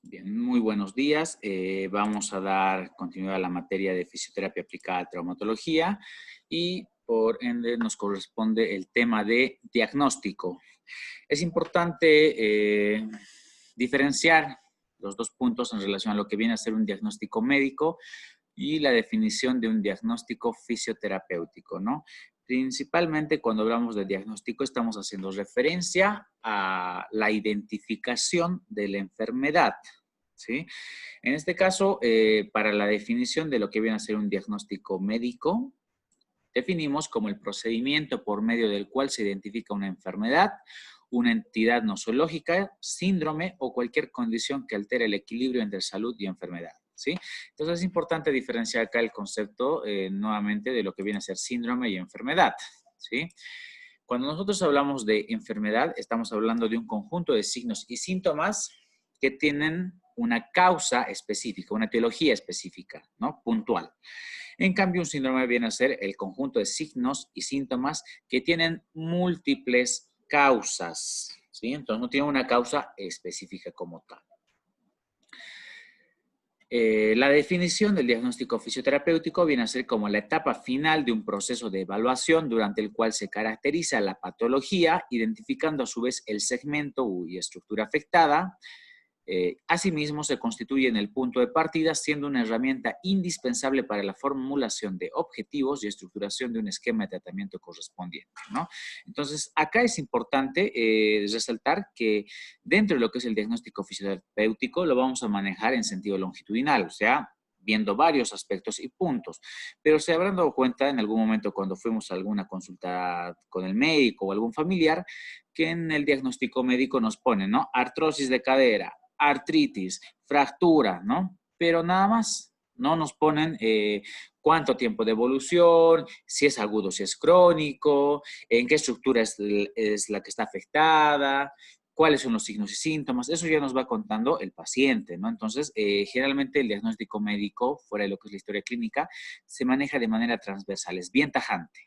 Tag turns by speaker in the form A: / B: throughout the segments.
A: Bien, muy buenos días. Vamos a dar continuidad a la materia de fisioterapia aplicada a traumatología y por ende nos corresponde el tema de diagnóstico. Es importante diferenciar los dos puntos en relación a lo que viene a ser un diagnóstico médico y la definición de un diagnóstico fisioterapéutico, ¿no? Principalmente cuando hablamos de diagnóstico estamos haciendo referencia a la identificación de la enfermedad, ¿sí? En este caso, para la definición de lo que viene a ser un diagnóstico médico, definimos como el procedimiento por medio del cual se identifica una enfermedad, una entidad nosológica, síndrome o cualquier condición que altere el equilibrio entre salud y enfermedad, ¿sí? Entonces es importante diferenciar acá el concepto nuevamente de lo que viene a ser síndrome y enfermedad, ¿sí? Cuando nosotros hablamos de enfermedad, estamos hablando de un conjunto de signos y síntomas que tienen una causa específica, una etiología específica, ¿no? Puntual. En cambio, un síndrome viene a ser el conjunto de signos y síntomas que tienen múltiples causas, ¿sí? Entonces, no tiene una causa específica como tal. La definición del diagnóstico fisioterapéutico viene a ser como la etapa final de un proceso de evaluación durante el cual se caracteriza la patología, identificando a su vez el segmento y estructura afectada. Asimismo, se constituye en el punto de partida, siendo una herramienta indispensable para la formulación de objetivos y estructuración de un esquema de tratamiento correspondiente, ¿no? Entonces, acá es importante resaltar que dentro de lo que es el diagnóstico fisioterapéutico lo vamos a manejar en sentido longitudinal, o sea, viendo varios aspectos y puntos. Pero se habrán dado cuenta en algún momento cuando fuimos a alguna consulta con el médico o algún familiar, que en el diagnóstico médico nos ponen, ¿no? Artrosis de cadera, artritis, fractura, ¿no? Pero nada más, no nos ponen cuánto tiempo de evolución, si es agudo, si es crónico, en qué estructura es la que está afectada, cuáles son los signos y síntomas, eso ya nos va contando el paciente, ¿no? Entonces, generalmente el diagnóstico médico, fuera de lo que es la historia clínica, se maneja de manera transversal, es bien tajante.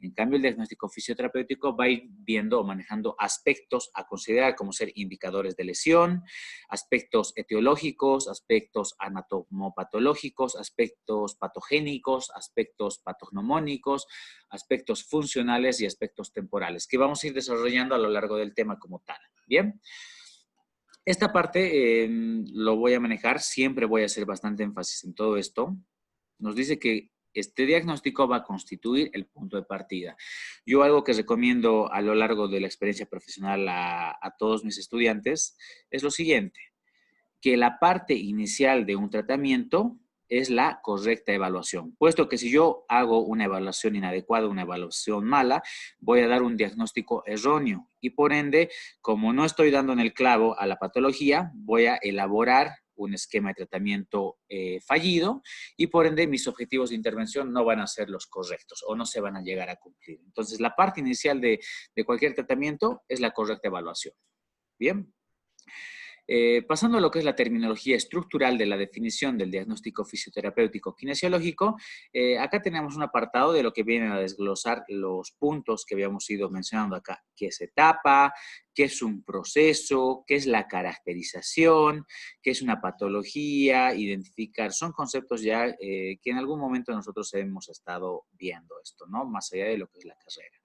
A: En cambio, el diagnóstico fisioterapéutico va a ir viendo o manejando aspectos a considerar como ser indicadores de lesión, aspectos etiológicos, aspectos anatomopatológicos, aspectos patogénicos, aspectos patognomónicos, aspectos funcionales y aspectos temporales, que vamos a ir desarrollando a lo largo del tema como tal. Bien. Esta parte lo voy a manejar, siempre voy a hacer bastante énfasis en todo esto. Nos dice que este diagnóstico va a constituir el punto de partida. Yo algo que recomiendo a lo largo de la experiencia profesional a todos mis estudiantes es lo siguiente, que la parte inicial de un tratamiento es la correcta evaluación, puesto que si yo hago una evaluación inadecuada, una evaluación mala, voy a dar un diagnóstico erróneo y por ende, como no estoy dando en el clavo a la patología, voy a elaborar un esquema de tratamiento fallido y por ende mis objetivos de intervención no van a ser los correctos o no se van a llegar a cumplir. Entonces, la parte inicial de cualquier tratamiento es la correcta evaluación. Bien. Pasando a lo que es la terminología estructural de la definición del diagnóstico fisioterapéutico kinesiológico, acá tenemos un apartado de lo que vienen a desglosar los puntos que habíamos ido mencionando acá. ¿Qué es etapa? ¿Qué es un proceso? ¿Qué es la caracterización? ¿Qué es una patología? Identificar. Son conceptos ya que en algún momento nosotros hemos estado viendo esto, ¿no? Más allá de lo que es la carrera.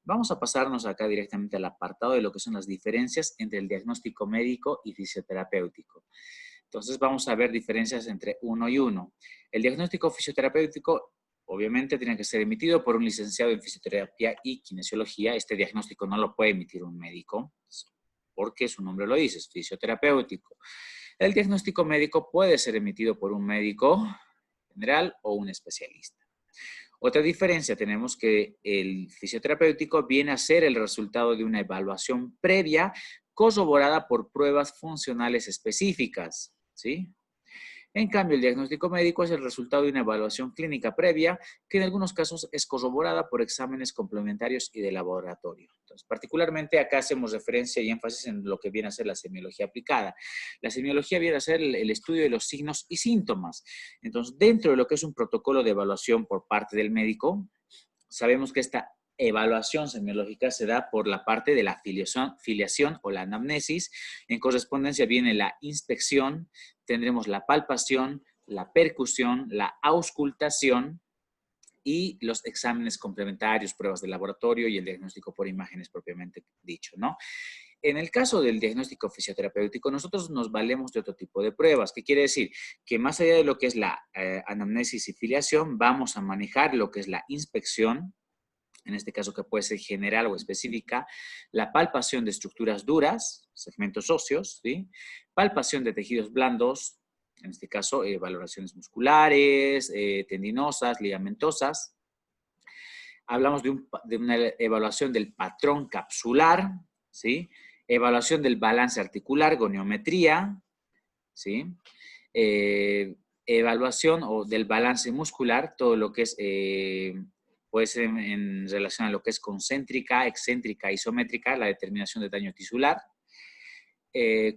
A: Vamos a pasarnos acá directamente al apartado de lo que son las diferencias entre el diagnóstico médico y fisioterapéutico. Entonces vamos a ver diferencias entre uno y uno. El diagnóstico fisioterapéutico obviamente tiene que ser emitido por un licenciado en fisioterapia y kinesiología. Este diagnóstico no lo puede emitir un médico, porque su nombre lo dice, es fisioterapéutico. El diagnóstico médico puede ser emitido por un médico general o un especialista. Otra diferencia tenemos que el fisioterapéutico viene a ser el resultado de una evaluación previa corroborada por pruebas funcionales específicas, ¿sí? En cambio, el diagnóstico médico es el resultado de una evaluación clínica previa que en algunos casos es corroborada por exámenes complementarios y de laboratorio. Entonces, particularmente acá hacemos referencia y énfasis en lo que viene a ser la semiología aplicada. La semiología viene a ser el estudio de los signos y síntomas. Entonces, dentro de lo que es un protocolo de evaluación por parte del médico, sabemos que esta evaluación semiológica se da por la parte de la filiación o la anamnesis. En correspondencia viene la inspección, tendremos la palpación, la percusión, la auscultación y los exámenes complementarios, pruebas de laboratorio y el diagnóstico por imágenes propiamente dicho, ¿no? En el caso del diagnóstico fisioterapéutico, nosotros nos valemos de otro tipo de pruebas. ¿Qué quiere decir? Que más allá de lo que es la anamnesis y filiación, vamos a manejar lo que es la inspección, en este caso que puede ser general o específica, la palpación de estructuras duras, segmentos óseos, ¿sí? Palpación de tejidos blandos, en este caso valoraciones musculares, tendinosas, ligamentosas. Hablamos de una evaluación del patrón capsular, ¿sí? Evaluación del balance articular, goniometría, ¿sí? Evaluación o del balance muscular, todo lo que es, puede ser en relación a lo que es concéntrica, excéntrica, isométrica, la determinación de daño tisular.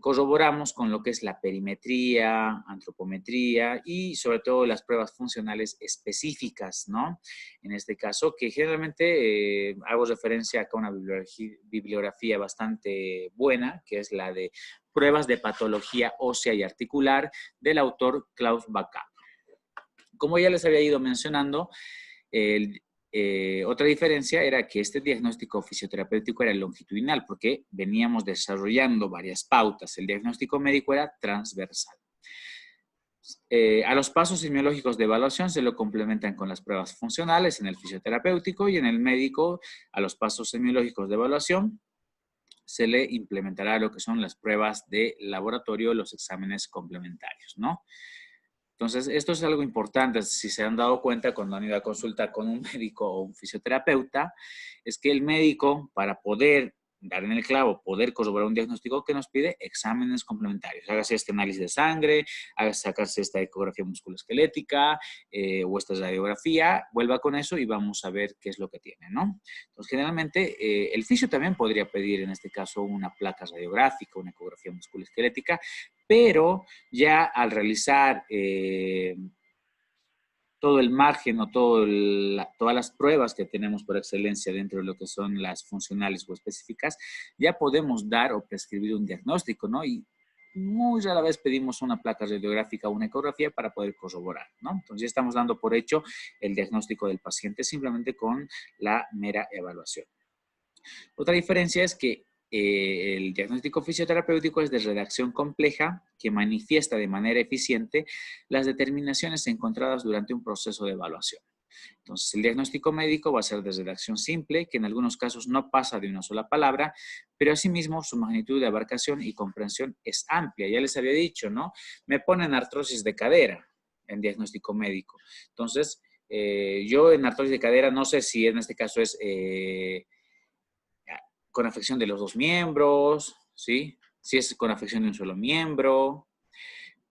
A: Corroboramos con lo que es la perimetría, antropometría y sobre todo las pruebas funcionales específicas, ¿no? En este caso, que generalmente hago referencia acá a una bibliografía bastante buena, que es la de Pruebas de Patología Ósea y Articular, del autor Klaus Backup. Como ya les había ido mencionando, otra diferencia era que este diagnóstico fisioterapéutico era longitudinal, porque veníamos desarrollando varias pautas. El diagnóstico médico era transversal. A los pasos semiológicos de evaluación se lo complementan con las pruebas funcionales en el fisioterapéutico, y en el médico, a los pasos semiológicos de evaluación se le implementará lo que son las pruebas de laboratorio, los exámenes complementarios, ¿no? Entonces, esto es algo importante, si se han dado cuenta cuando han ido a consultar con un médico o un fisioterapeuta, es que el médico, para poder dar en el clavo, poder corroborar un diagnóstico, que nos pide exámenes complementarios. Hágase este análisis de sangre, hágase sacarse esta ecografía musculoesquelética o esta radiografía, vuelva con eso y vamos a ver qué es lo que tiene, ¿no? Entonces, generalmente, el fisio también podría pedir, en este caso, una placa radiográfica, una ecografía musculoesquelética, pero ya al realizar todo el margen o todas las pruebas que tenemos por excelencia dentro de lo que son las funcionales o específicas, ya podemos dar o prescribir un diagnóstico, ¿no? Y muy rara vez pedimos una placa radiográfica o una ecografía para poder corroborar, ¿no? Entonces ya estamos dando por hecho el diagnóstico del paciente simplemente con la mera evaluación. Otra diferencia es que el diagnóstico fisioterapéutico es de redacción compleja que manifiesta de manera eficiente las determinaciones encontradas durante un proceso de evaluación. Entonces, el diagnóstico médico va a ser de redacción simple, que en algunos casos no pasa de una sola palabra, pero asimismo su magnitud de abarcación y comprensión es amplia. Ya les había dicho, ¿no? Me ponen artrosis de cadera en diagnóstico médico. Entonces, yo en artrosis de cadera no sé si en este caso es con afección de los dos miembros, ¿sí? Si es con afección de un solo miembro,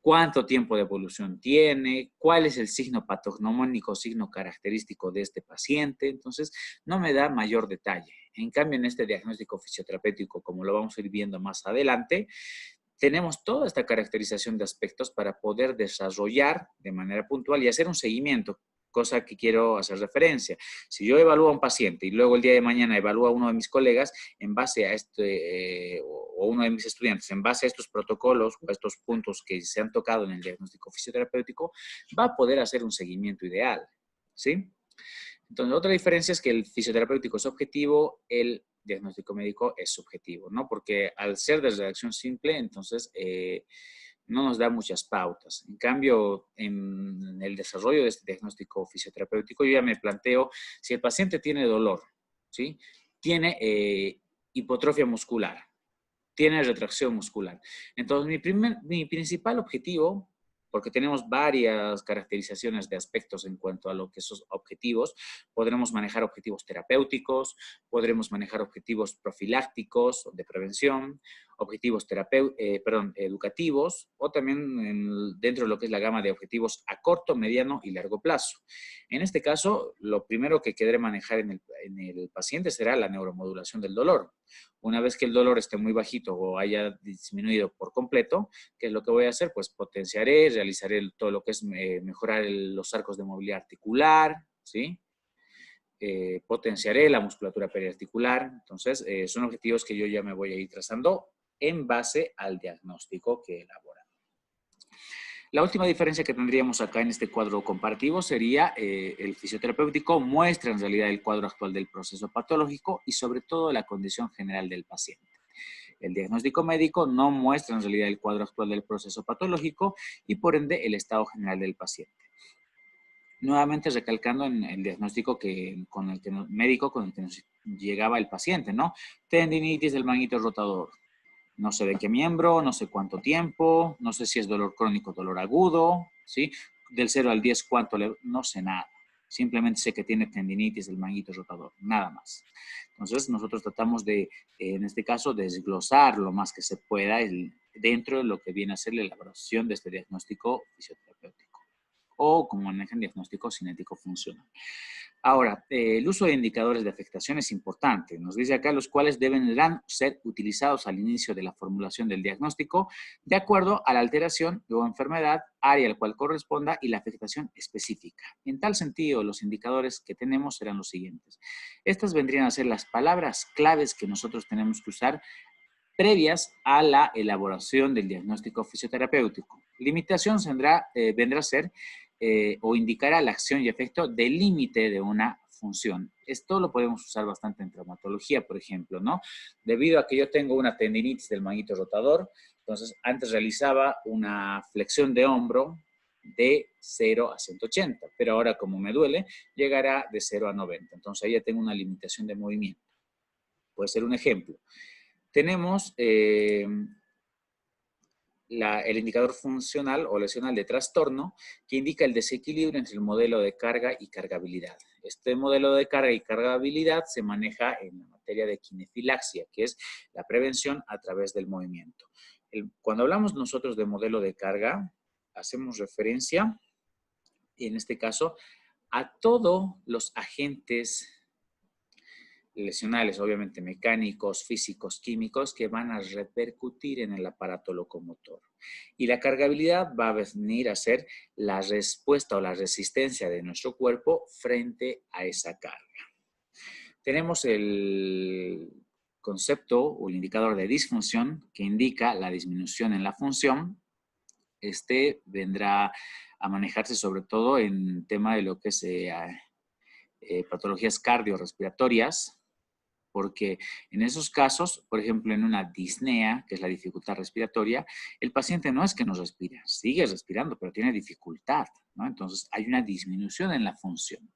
A: cuánto tiempo de evolución tiene, cuál es el signo patognomónico, signo característico de este paciente. Entonces, no me da mayor detalle. En cambio, en este diagnóstico fisioterapéutico, como lo vamos a ir viendo más adelante, tenemos toda esta caracterización de aspectos para poder desarrollar de manera puntual y hacer un seguimiento, cosa que quiero hacer referencia. Si yo evalúo a un paciente y luego el día de mañana evalúo a uno de mis colegas en base a o uno de mis estudiantes, en base a estos protocolos o a estos puntos que se han tocado en el diagnóstico fisioterapéutico, va a poder hacer un seguimiento ideal, ¿sí? Entonces, otra diferencia es que el fisioterapéutico es objetivo, el diagnóstico médico es subjetivo, ¿no? Porque al ser de redacción simple, entonces no nos da muchas pautas. En cambio, en el desarrollo de este diagnóstico fisioterapéutico, yo ya me planteo si el paciente tiene dolor, ¿sí? Tiene hipotrofia muscular, tiene retracción muscular. Entonces, mi principal objetivo, porque tenemos varias caracterizaciones de aspectos en cuanto a lo que son objetivos, podremos manejar objetivos terapéuticos, podremos manejar objetivos profilácticos de prevención, objetivos educativos, o también dentro de lo que es la gama de objetivos a corto, mediano y largo plazo. En este caso, lo primero que querré manejar en el paciente será la neuromodulación del dolor. Una vez que el dolor esté muy bajito o haya disminuido por completo, ¿qué es lo que voy a hacer? Pues potenciaré, realizaré todo lo que es mejorar los arcos de movilidad articular, ¿sí? potenciaré la musculatura periarticular. Entonces, son objetivos que yo ya me voy a ir trazando en base al diagnóstico que elabora. La última diferencia que tendríamos acá en este cuadro comparativo sería el fisioterapéutico muestra en realidad el cuadro actual del proceso patológico y sobre todo la condición general del paciente. El diagnóstico médico no muestra en realidad el cuadro actual del proceso patológico y por ende el estado general del paciente. Nuevamente recalcando en el diagnóstico médico con el que nos llegaba el paciente, ¿no? Tendinitis del manguito rotador. No sé de qué miembro, no sé cuánto tiempo, no sé si es dolor crónico o dolor agudo, ¿sí? Del 0 al 10, no sé nada. Simplemente sé que tiene tendinitis del manguito rotador, nada más. Entonces, nosotros tratamos de, en este caso, desglosar lo más que se pueda dentro de lo que viene a ser la elaboración de este diagnóstico fisioterapéutico o como manejan diagnóstico cinético funcional. Ahora, el uso de indicadores de afectación es importante. Nos dice acá los cuales deberán ser utilizados al inicio de la formulación del diagnóstico de acuerdo a la alteración o enfermedad, área al cual corresponda y la afectación específica. En tal sentido, los indicadores que tenemos serán los siguientes. Estas vendrían a ser las palabras claves que nosotros tenemos que usar previas a la elaboración del diagnóstico fisioterapéutico. Limitación vendrá a ser o indicará la acción y efecto del límite de una función. Esto lo podemos usar bastante en traumatología, por ejemplo, ¿no? Debido a que yo tengo una tendinitis del manguito rotador, entonces antes realizaba una flexión de hombro de 0 a 180, pero ahora como me duele, llegará de 0 a 90. Entonces ahí ya tengo una limitación de movimiento. Puede ser un ejemplo. Tenemos el indicador funcional o lesional de trastorno que indica el desequilibrio entre el modelo de carga y cargabilidad. Este modelo de carga y cargabilidad se maneja en la materia de kinefilaxia, que es la prevención a través del movimiento. Cuando hablamos nosotros de modelo de carga, hacemos referencia, en este caso, a todos los agentes lesionales, obviamente mecánicos, físicos, químicos, que van a repercutir en el aparato locomotor. Y la cargabilidad va a venir a ser la respuesta o la resistencia de nuestro cuerpo frente a esa carga. Tenemos el concepto o el indicador de disfunción que indica la disminución en la función. Este vendrá a manejarse sobre todo en tema de lo que es patologías cardiorrespiratorias, porque en esos casos, por ejemplo, en una disnea, que es la dificultad respiratoria, el paciente no es que no respira, sigue respirando, pero tiene dificultad, ¿no? Entonces, hay una disminución en la función.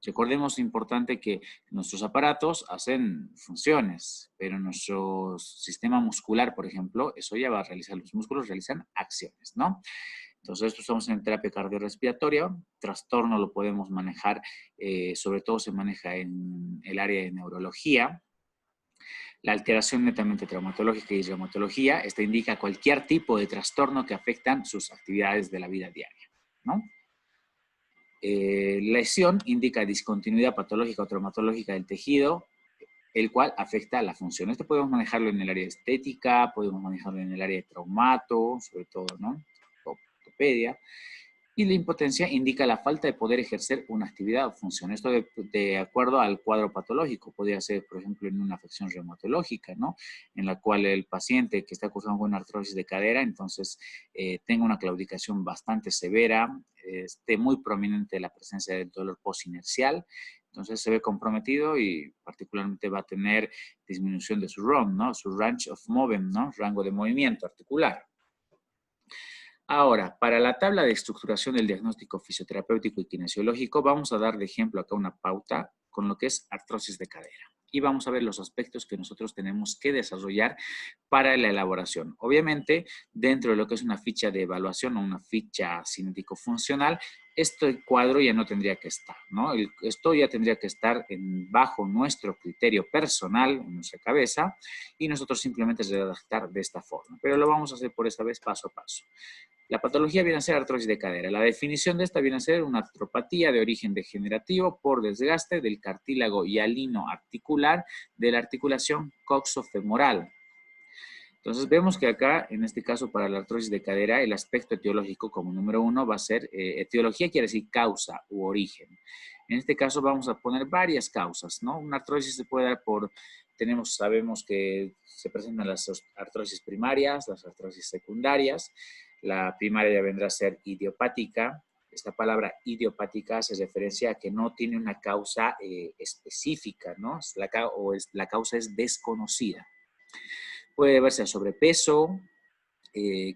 A: Recordemos importante que nuestros aparatos hacen funciones, pero nuestro sistema muscular, por ejemplo, eso ya va a realizar, los músculos realizan acciones, ¿no? Entonces, esto estamos en terapia cardiorrespiratoria. Trastorno lo podemos manejar, sobre todo se maneja en el área de neurología. La alteración netamente traumatológica y reumatología, esta indica cualquier tipo de trastorno que afectan sus actividades de la vida diaria, ¿no? Lesión indica discontinuidad patológica o traumatológica del tejido, el cual afecta a la función. Esto podemos manejarlo en el área estética, podemos manejarlo en el área de traumato, sobre todo, ¿no? Ortopedia. Y la impotencia indica la falta de poder ejercer una actividad o función. Esto de acuerdo al cuadro patológico. Podría ser, por ejemplo, en una afección reumatológica, ¿no? En la cual el paciente que está cursando con una artrosis de cadera, entonces tenga una claudicación bastante severa, esté muy prominente la presencia del dolor posinercial, entonces se ve comprometido y particularmente va a tener disminución de su ROM, ¿no? Su range of movement, ¿no? Rango de movimiento articular. Ahora, para la tabla de estructuración del diagnóstico fisioterapéutico y kinesiológico, vamos a dar de ejemplo acá una pauta con lo que es artrosis de cadera. Y vamos a ver los aspectos que nosotros tenemos que desarrollar para la elaboración. Obviamente, dentro de lo que es una ficha de evaluación o una ficha cinético-funcional, este cuadro ya no tendría que estar, ¿no? Esto ya tendría que estar bajo nuestro criterio personal, en nuestra cabeza, y nosotros simplemente redactar de esta forma. Pero lo vamos a hacer por esta vez paso a paso. La patología viene a ser artrosis de cadera. La definición de esta viene a ser una artropatía de origen degenerativo por desgaste del cartílago hialino articular de la articulación coxofemoral. Entonces vemos que acá, en este caso para la artrosis de cadera, el aspecto etiológico como número uno va a ser, etiología quiere decir causa u origen. En este caso vamos a poner varias causas, ¿no? Una artrosis se puede dar por, sabemos que se presentan las artrosis primarias, las artrosis secundarias. La primaria vendrá a ser idiopática. Esta palabra idiopática hace referencia a que no tiene una causa específica, ¿no? La causa es desconocida. Puede verse sobrepeso,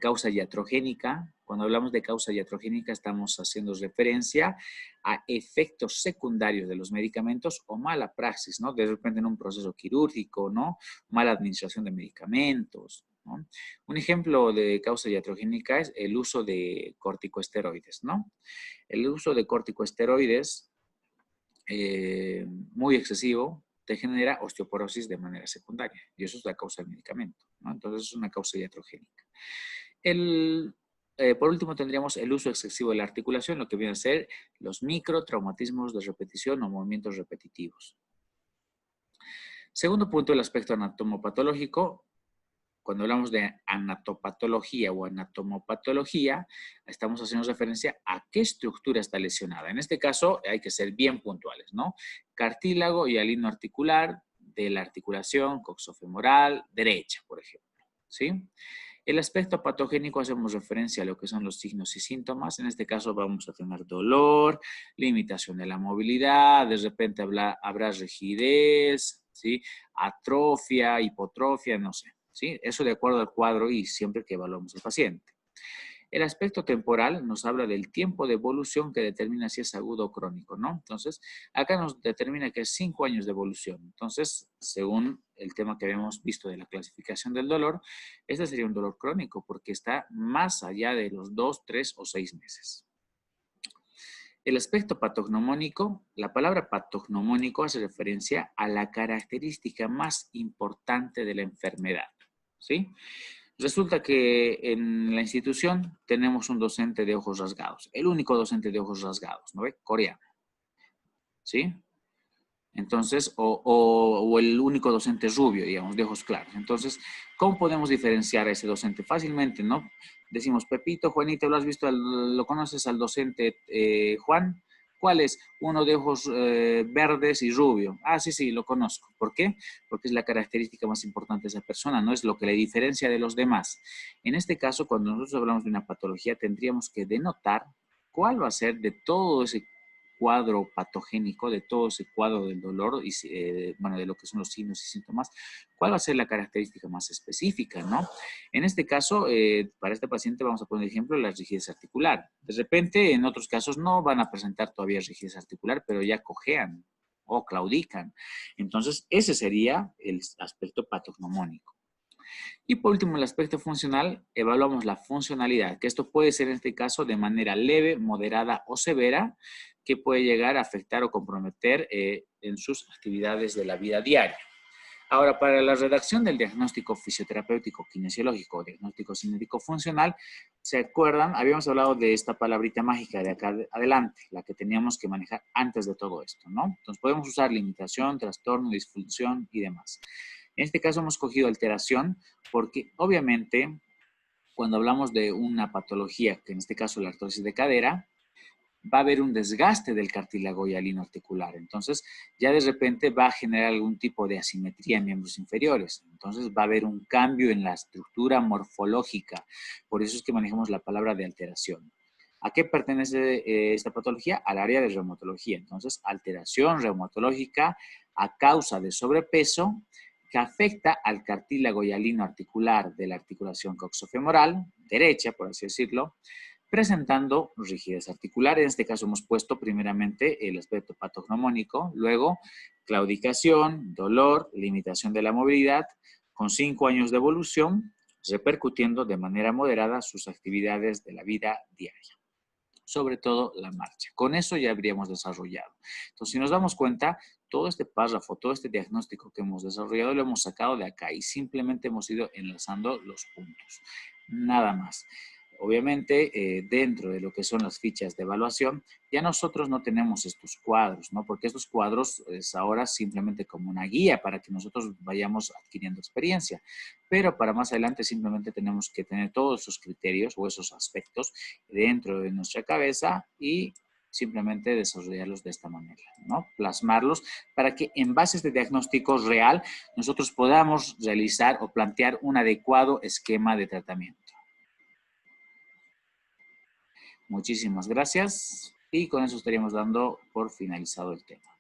A: causa iatrogénica. Cuando hablamos de causa iatrogénica estamos haciendo referencia a efectos secundarios de los medicamentos o mala praxis, ¿no? De repente en un proceso quirúrgico, ¿no? Mala administración de medicamentos, ¿no? Un ejemplo de causa iatrogénica es el uso de corticosteroides, ¿no? El uso de corticosteroides muy excesivo te genera osteoporosis de manera secundaria. Y eso es la causa del medicamento, ¿no? Entonces es una causa iatrogénica. Por último tendríamos el uso excesivo de la articulación, lo que viene a ser los microtraumatismos de repetición o movimientos repetitivos. Segundo punto, el aspecto anatomopatológico. Cuando hablamos de anatopatología o anatomopatología, estamos haciendo referencia a qué estructura está lesionada. En este caso, hay que ser bien puntuales, ¿no? Cartílago y hialino articular de la articulación coxofemoral derecha, por ejemplo, ¿sí? El aspecto patogénico hacemos referencia a lo que son los signos y síntomas. En este caso vamos a tener dolor, limitación de la movilidad, de repente habrá rigidez, ¿sí? Atrofia, hipotrofia, no sé. ¿Sí? Eso de acuerdo al cuadro y siempre que evaluamos al paciente. El aspecto temporal nos habla del tiempo de evolución que determina si es agudo o crónico, ¿no? Entonces, acá nos determina que es 5 años de evolución. Entonces, según el tema que habíamos visto de la clasificación del dolor, este sería un dolor crónico porque está más allá de los 2, 3 o 6 meses. El aspecto patognomónico, la palabra patognomónico hace referencia a la característica más importante de la enfermedad. ¿Sí? Resulta que en la institución tenemos un docente de ojos rasgados, el único docente de ojos rasgados, ¿no ve? Coreano, ¿sí? Entonces, o el único docente rubio, digamos, de ojos claros. Entonces, ¿cómo podemos diferenciar a ese docente? Fácilmente, ¿no? Decimos, Pepito, Juanito, ¿lo has visto? ¿Lo conoces al docente Juan? ¿Cuál es? Uno de ojos verdes y rubio. Ah, sí, sí, lo conozco. ¿Por qué? Porque es la característica más importante de esa persona, no es lo que le diferencia de los demás. En este caso, cuando nosotros hablamos de una patología, tendríamos que denotar cuál va a ser de todo ese cuadro patogénico, de todo ese cuadro del dolor y bueno, de lo que son los signos y síntomas, cuál va a ser la característica más específica, ¿no? En este caso, para este paciente vamos a poner ejemplo la rigidez articular. De repente, en otros casos no van a presentar todavía rigidez articular, pero ya cojean o claudican. Entonces, ese sería el aspecto patognomónico. Y por último, el aspecto funcional, evaluamos la funcionalidad, que esto puede ser en este caso de manera leve, moderada o severa, que puede llegar a afectar o comprometer en sus actividades de la vida diaria. Ahora, para la redacción del diagnóstico fisioterapéutico kinesiológico o diagnóstico cinético funcional, ¿se acuerdan? Habíamos hablado de esta palabrita mágica de acá adelante, la que teníamos que manejar antes de todo esto, ¿no? Entonces, podemos usar limitación, trastorno, disfunción y demás. En este caso hemos cogido alteración porque obviamente cuando hablamos de una patología, que en este caso la artrosis de cadera, va a haber un desgaste del cartílago hialino articular. Entonces, ya de repente va a generar algún tipo de asimetría en miembros inferiores. Entonces, va a haber un cambio en la estructura morfológica. Por eso es que manejamos la palabra de alteración. ¿A qué pertenece esta patología? Al área de reumatología. Entonces, alteración reumatológica a causa de sobrepeso que afecta al cartílago hialino articular de la articulación coxofemoral, derecha, por así decirlo, presentando rigidez articular. En este caso hemos puesto primeramente el aspecto patognomónico, luego claudicación, dolor, limitación de la movilidad, con 5 años de evolución, repercutiendo de manera moderada sus actividades de la vida diaria, sobre todo la marcha. Con eso ya habríamos desarrollado. Entonces, si nos damos cuenta, todo este párrafo, todo este diagnóstico que hemos desarrollado lo hemos sacado de acá y simplemente hemos ido enlazando los puntos. Nada más. obviamente, dentro de lo que son las fichas de evaluación, ya nosotros no tenemos estos cuadros, ¿no? Porque estos cuadros es ahora simplemente como una guía para que nosotros vayamos adquiriendo experiencia. Pero para más adelante simplemente tenemos que tener todos esos criterios o esos aspectos dentro de nuestra cabeza y simplemente desarrollarlos de esta manera, ¿no? Plasmarlos para que en bases de diagnóstico real nosotros podamos realizar o plantear un adecuado esquema de tratamiento. Muchísimas gracias y con eso estaríamos dando por finalizado el tema.